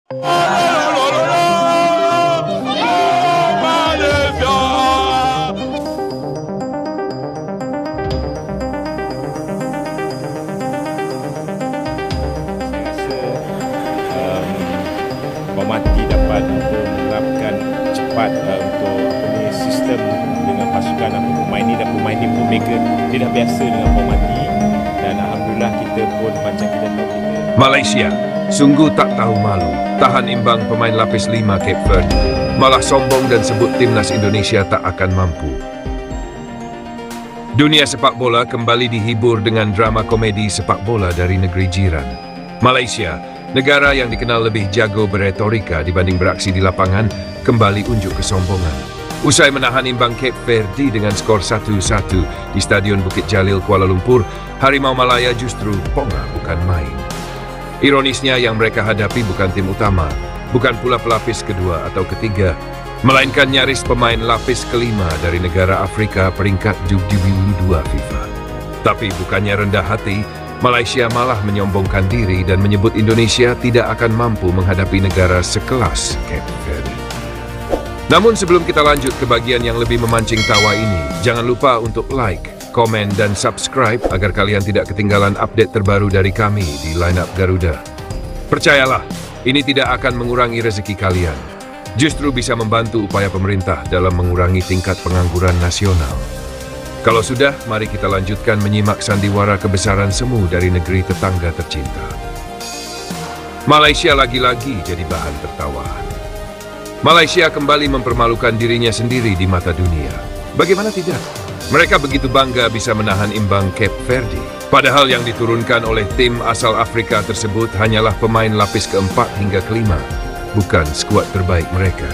Pemerhati dapat menerapkan cepat untuk sistem dengan pasukan pemain ni, dan pemain ni pun mereka dia dah biasa dengan pemerhati, dan alhamdulillah kita pun macam kita tahu kita. Malaysia sungguh tak tahu malu tahan imbang pemain lapis 5 Cape Verde, malah sombong dan sebut timnas Indonesia tak akan mampu. Dunia sepak bola kembali dihibur dengan drama komedi sepak bola dari negeri jiran. Malaysia, negara yang dikenal lebih jago beretorika dibanding beraksi di lapangan, kembali unjuk kesombongan. Usai menahan imbang Cape Verde dengan skor 1-1 di Stadion Bukit Jalil, Kuala Lumpur, Harimau Malaya justru pongah bukan main. Ironisnya yang mereka hadapi bukan tim utama, bukan pula pelapis kedua atau ketiga, melainkan nyaris pemain lapis kelima dari negara Afrika peringkat U22 FIFA. Tapi bukannya rendah hati, Malaysia malah menyombongkan diri dan menyebut Indonesia tidak akan mampu menghadapi negara sekelas Cape Verde. Namun sebelum kita lanjut ke bagian yang lebih memancing tawa ini, jangan lupa untuk like, komen, dan subscribe agar kalian tidak ketinggalan update terbaru dari kami di Lineup Garuda. Percayalah, ini tidak akan mengurangi rezeki kalian. Justru bisa membantu upaya pemerintah dalam mengurangi tingkat pengangguran nasional. Kalau sudah, mari kita lanjutkan menyimak sandiwara kebesaran semu dari negeri tetangga tercinta. Malaysia lagi-lagi jadi bahan tertawaan. Malaysia kembali mempermalukan dirinya sendiri di mata dunia. Bagaimana tidak? Mereka begitu bangga bisa menahan imbang Cape Verde. Padahal yang diturunkan oleh tim asal Afrika tersebut hanyalah pemain lapis keempat hingga kelima, bukan skuad terbaik mereka.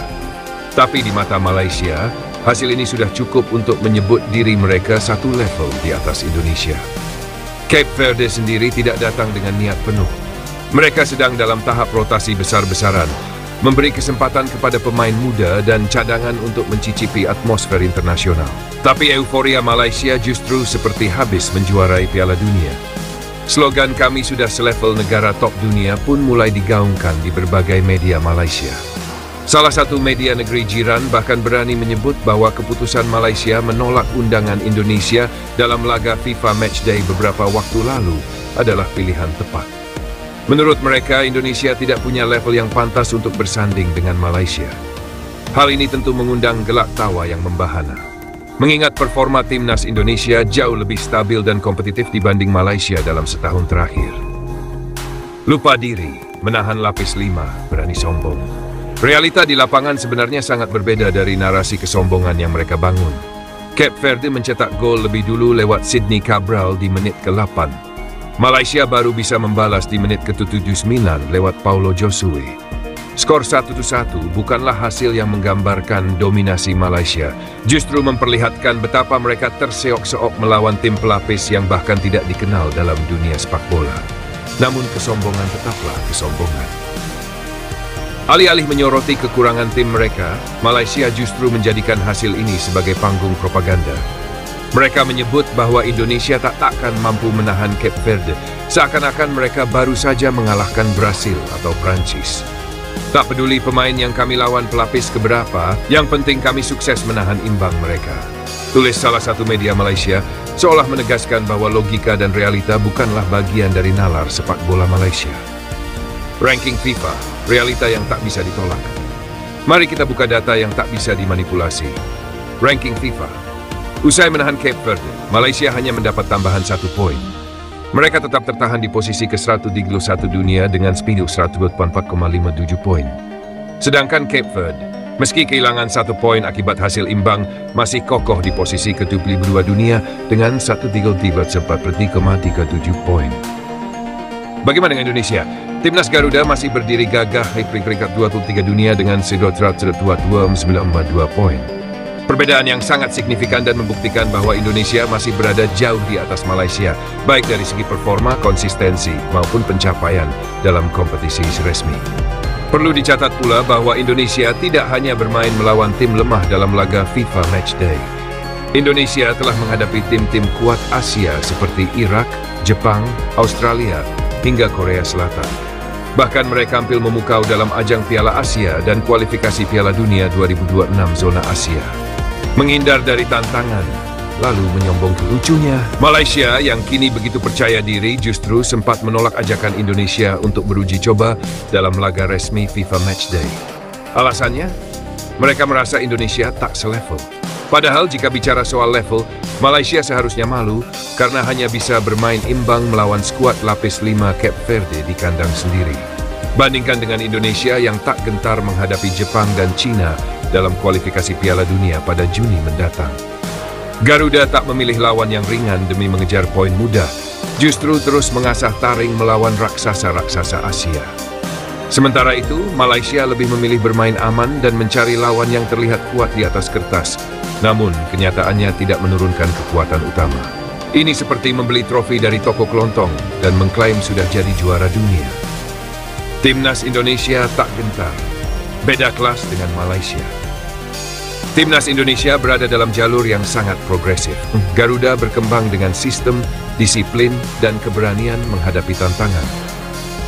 Tapi di mata Malaysia, hasil ini sudah cukup untuk menyebut diri mereka satu level di atas Indonesia. Cape Verde sendiri tidak datang dengan niat penuh. Mereka sedang dalam tahap rotasi besar-besaran, memberi kesempatan kepada pemain muda dan cadangan untuk mencicipi atmosfer internasional. Tapi euforia Malaysia justru seperti habis menjuarai Piala Dunia. Slogan "Kami sudah selevel negara top dunia" pun mulai digaungkan di berbagai media Malaysia. Salah satu media negeri jiran bahkan berani menyebut bahwa keputusan Malaysia menolak undangan Indonesia dalam laga FIFA Matchday beberapa waktu lalu adalah pilihan tepat. Menurut mereka, Indonesia tidak punya level yang pantas untuk bersanding dengan Malaysia. Hal ini tentu mengundang gelak tawa yang membahana. Mengingat performa timnas Indonesia jauh lebih stabil dan kompetitif dibanding Malaysia dalam setahun terakhir. Lupa diri, menahan lapis 5, berani sombong. Realita di lapangan sebenarnya sangat berbeda dari narasi kesombongan yang mereka bangun. Cape Verde mencetak gol lebih dulu lewat Sydney Cabral di menit ke-8. Malaysia baru bisa membalas di menit ke-79 lewat Paulo Josue. Skor 1-1 bukanlah hasil yang menggambarkan dominasi Malaysia, justru memperlihatkan betapa mereka terseok-seok melawan tim pelapis yang bahkan tidak dikenal dalam dunia sepak bola. Namun kesombongan tetaplah kesombongan. Alih-alih menyoroti kekurangan tim mereka, Malaysia justru menjadikan hasil ini sebagai panggung propaganda. Mereka menyebut bahwa Indonesia takkan mampu menahan Cape Verde, seakan-akan mereka baru saja mengalahkan Brasil atau Prancis. Tak peduli pemain yang kami lawan pelapis keberapa, yang penting kami sukses menahan imbang mereka. Tulis salah satu media Malaysia, seolah menegaskan bahwa logika dan realita bukanlah bagian dari nalar sepak bola Malaysia. Ranking FIFA, realita yang tak bisa ditolak. Mari kita buka data yang tak bisa dimanipulasi. Ranking FIFA. Usai menahan Cape Verde, Malaysia hanya mendapat tambahan 1 poin. Mereka tetap tertahan di posisi ke-131 dunia dengan speedo 144,57 poin. Sedangkan Cape Verde, meski kehilangan 1 poin akibat hasil imbang, masih kokoh di posisi ke-22 dunia dengan 134,37 poin. Bagaimana dengan Indonesia? Timnas Garuda masih berdiri gagah di peringkat 23 dunia dengan speedo 122,942 poin. Perbedaan yang sangat signifikan dan membuktikan bahwa Indonesia masih berada jauh di atas Malaysia, baik dari segi performa, konsistensi, maupun pencapaian dalam kompetisi resmi. Perlu dicatat pula bahwa Indonesia tidak hanya bermain melawan tim lemah dalam laga FIFA Matchday. Indonesia telah menghadapi tim-tim kuat Asia seperti Irak, Jepang, Australia, hingga Korea Selatan. Bahkan mereka tampil memukau dalam ajang Piala Asia dan kualifikasi Piala Dunia 2026 zona Asia. Menghindar dari tantangan, lalu menyombong ke lucunya. Malaysia yang kini begitu percaya diri justru sempat menolak ajakan Indonesia untuk beruji coba dalam laga resmi FIFA Matchday. Alasannya, mereka merasa Indonesia tak selevel. Padahal jika bicara soal level, Malaysia seharusnya malu karena hanya bisa bermain imbang melawan skuad lapis 5 Cape Verde di kandang sendiri. Bandingkan dengan Indonesia yang tak gentar menghadapi Jepang dan China dalam kualifikasi Piala Dunia pada Juni mendatang. Garuda tak memilih lawan yang ringan demi mengejar poin mudah, justru terus mengasah taring melawan raksasa-raksasa Asia. Sementara itu, Malaysia lebih memilih bermain aman dan mencari lawan yang terlihat kuat di atas kertas, namun kenyataannya tidak menurunkan kekuatan utama. Ini seperti membeli trofi dari toko kelontong dan mengklaim sudah jadi juara dunia. Timnas Indonesia tak gentar, beda kelas dengan Malaysia. Timnas Indonesia berada dalam jalur yang sangat progresif. Garuda berkembang dengan sistem, disiplin, dan keberanian menghadapi tantangan.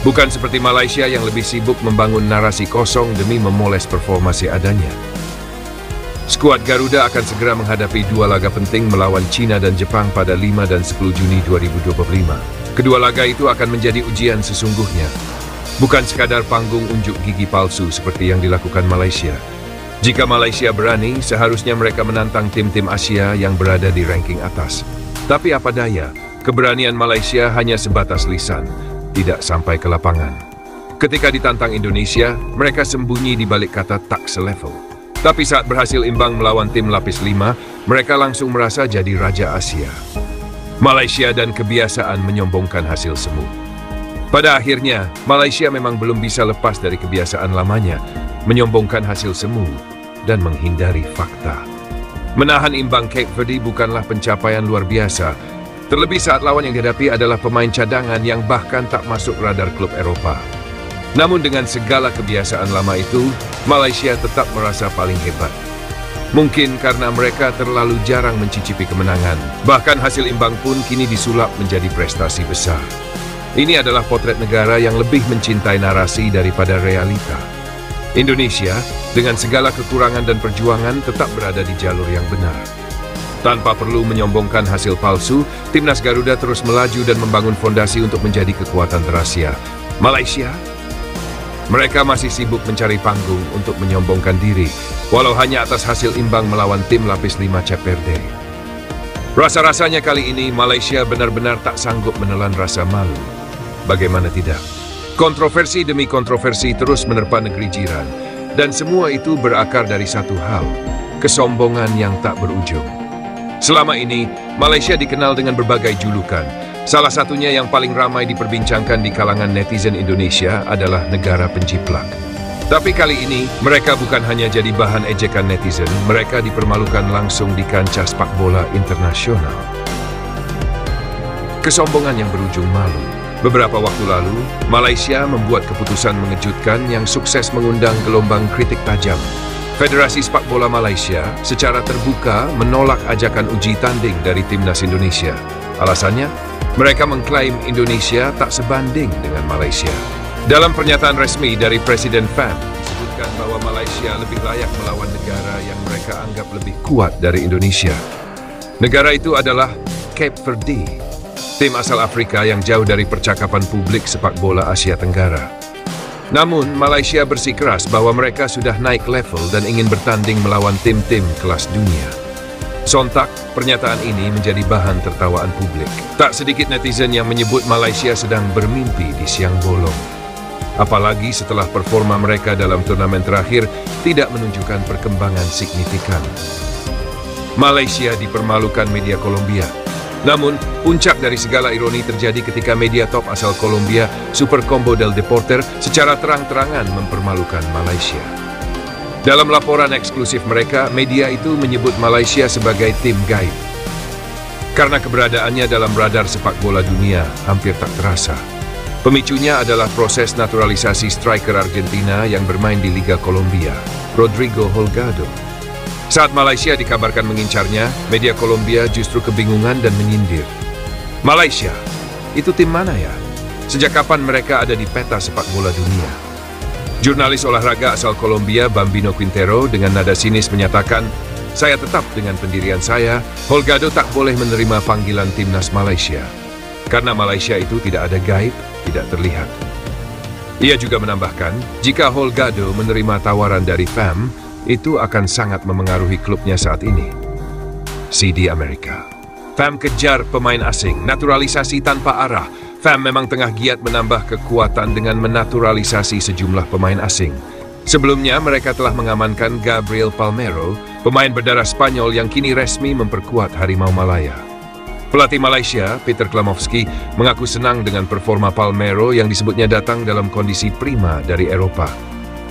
Bukan seperti Malaysia yang lebih sibuk membangun narasi kosong demi memoles performa seadanya. Skuad Garuda akan segera menghadapi dua laga penting melawan China dan Jepang pada 5 dan 10 Juni 2025. Kedua laga itu akan menjadi ujian sesungguhnya. Bukan sekadar panggung unjuk gigi palsu seperti yang dilakukan Malaysia. Jika Malaysia berani, seharusnya mereka menantang tim-tim Asia yang berada di ranking atas. Tapi apa daya, keberanian Malaysia hanya sebatas lisan, tidak sampai ke lapangan. Ketika ditantang Indonesia, mereka sembunyi di balik kata tak selevel. Tapi saat berhasil imbang melawan tim lapis 5, mereka langsung merasa jadi raja Asia. Malaysia dan kebiasaan menyombongkan hasil semu. Pada akhirnya, Malaysia memang belum bisa lepas dari kebiasaan lamanya, menyombongkan hasil semu dan menghindari fakta. Menahan imbang Cape Verde bukanlah pencapaian luar biasa, terlebih saat lawan yang dihadapi adalah pemain cadangan yang bahkan tak masuk radar klub Eropa. Namun dengan segala kebiasaan lama itu, Malaysia tetap merasa paling hebat. Mungkin karena mereka terlalu jarang mencicipi kemenangan, bahkan hasil imbang pun kini disulap menjadi prestasi besar. Ini adalah potret negara yang lebih mencintai narasi daripada realita. Indonesia, dengan segala kekurangan dan perjuangan, tetap berada di jalur yang benar. Tanpa perlu menyombongkan hasil palsu, Timnas Garuda terus melaju dan membangun fondasi untuk menjadi kekuatan terasia. Malaysia, mereka masih sibuk mencari panggung untuk menyombongkan diri, walau hanya atas hasil imbang melawan tim lapis 5 Cape Verde. Rasa-rasanya kali ini Malaysia benar-benar tak sanggup menelan rasa malu. Bagaimana tidak? Kontroversi demi kontroversi terus menerpa negeri jiran, dan semua itu berakar dari satu hal, kesombongan yang tak berujung. Selama ini, Malaysia dikenal dengan berbagai julukan. Salah satunya yang paling ramai diperbincangkan di kalangan netizen Indonesia adalah negara penjiplak. Tapi kali ini, mereka bukan hanya jadi bahan ejekan netizen, mereka dipermalukan langsung di kancah sepak bola internasional. Kesombongan yang berujung malu. Beberapa waktu lalu, Malaysia membuat keputusan mengejutkan yang sukses mengundang gelombang kritik tajam. Federasi Sepak Bola Malaysia secara terbuka menolak ajakan uji tanding dari Timnas Indonesia. Alasannya, mereka mengklaim Indonesia tak sebanding dengan Malaysia. Dalam pernyataan resmi dari Presiden Pham, disebutkan bahwa Malaysia lebih layak melawan negara yang mereka anggap lebih kuat dari Indonesia. Negara itu adalah Cape Verde, tim asal Afrika yang jauh dari percakapan publik sepak bola Asia Tenggara. Namun, Malaysia bersikeras bahwa mereka sudah naik level dan ingin bertanding melawan tim-tim kelas dunia. Sontak, pernyataan ini menjadi bahan tertawaan publik. Tak sedikit netizen yang menyebut Malaysia sedang bermimpi di siang bolong. Apalagi setelah performa mereka dalam turnamen terakhir tidak menunjukkan perkembangan signifikan. Malaysia dipermalukan media Kolombia. Namun, puncak dari segala ironi terjadi ketika media top asal Kolombia, Super Combo del Deporter, secara terang-terangan mempermalukan Malaysia. Dalam laporan eksklusif mereka, media itu menyebut Malaysia sebagai tim gaib. Karena keberadaannya dalam radar sepak bola dunia hampir tak terasa. Pemicunya adalah proses naturalisasi striker Argentina yang bermain di Liga Kolombia, Rodrigo Holgado. Saat Malaysia dikabarkan mengincarnya, media Kolombia justru kebingungan dan menyindir. Malaysia, itu tim mana ya? Sejak kapan mereka ada di peta sepak bola dunia? Jurnalis olahraga asal Kolombia, Bambino Quintero, dengan nada sinis menyatakan, "Saya tetap dengan pendirian saya, Holgado tak boleh menerima panggilan timnas Malaysia. Karena Malaysia itu tidak ada gaib, tidak terlihat." Ia juga menambahkan, jika Holgado menerima tawaran dari FAM, itu akan sangat memengaruhi klubnya saat ini. CD Amerika. FAM kejar pemain asing, naturalisasi tanpa arah. FAM memang tengah giat menambah kekuatan dengan menaturalisasi sejumlah pemain asing. Sebelumnya, mereka telah mengamankan Gabriel Palmero, pemain berdarah Spanyol yang kini resmi memperkuat Harimau Malaya. Pelatih Malaysia, Peter Klamovski, mengaku senang dengan performa Palmero yang disebutnya datang dalam kondisi prima dari Eropa.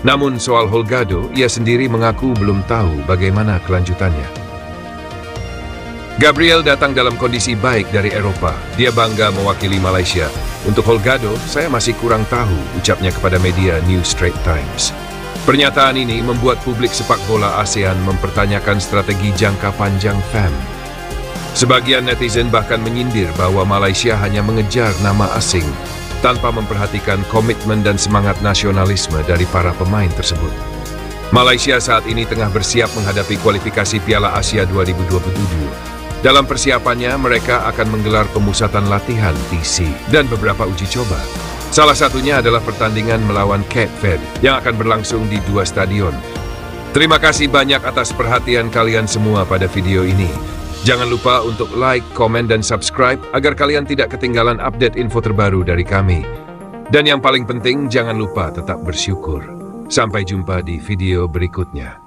Namun soal Holgado, ia sendiri mengaku belum tahu bagaimana kelanjutannya. Gabriel datang dalam kondisi baik dari Eropa. Dia bangga mewakili Malaysia. Untuk Holgado, saya masih kurang tahu, ucapnya kepada media New Straits Times. Pernyataan ini membuat publik sepak bola ASEAN mempertanyakan strategi jangka panjang FAM. Sebagian netizen bahkan menyindir bahwa Malaysia hanya mengejar nama asing tanpa memperhatikan komitmen dan semangat nasionalisme dari para pemain tersebut. Malaysia saat ini tengah bersiap menghadapi kualifikasi Piala Asia 2027. Dalam persiapannya, mereka akan menggelar pemusatan latihan TC dan beberapa uji coba. Salah satunya adalah pertandingan melawan Cape Verde yang akan berlangsung di 2 stadion. Terima kasih banyak atas perhatian kalian semua pada video ini. Jangan lupa untuk like, komen, dan subscribe agar kalian tidak ketinggalan update info terbaru dari kami. Dan yang paling penting, jangan lupa tetap bersyukur. Sampai jumpa di video berikutnya.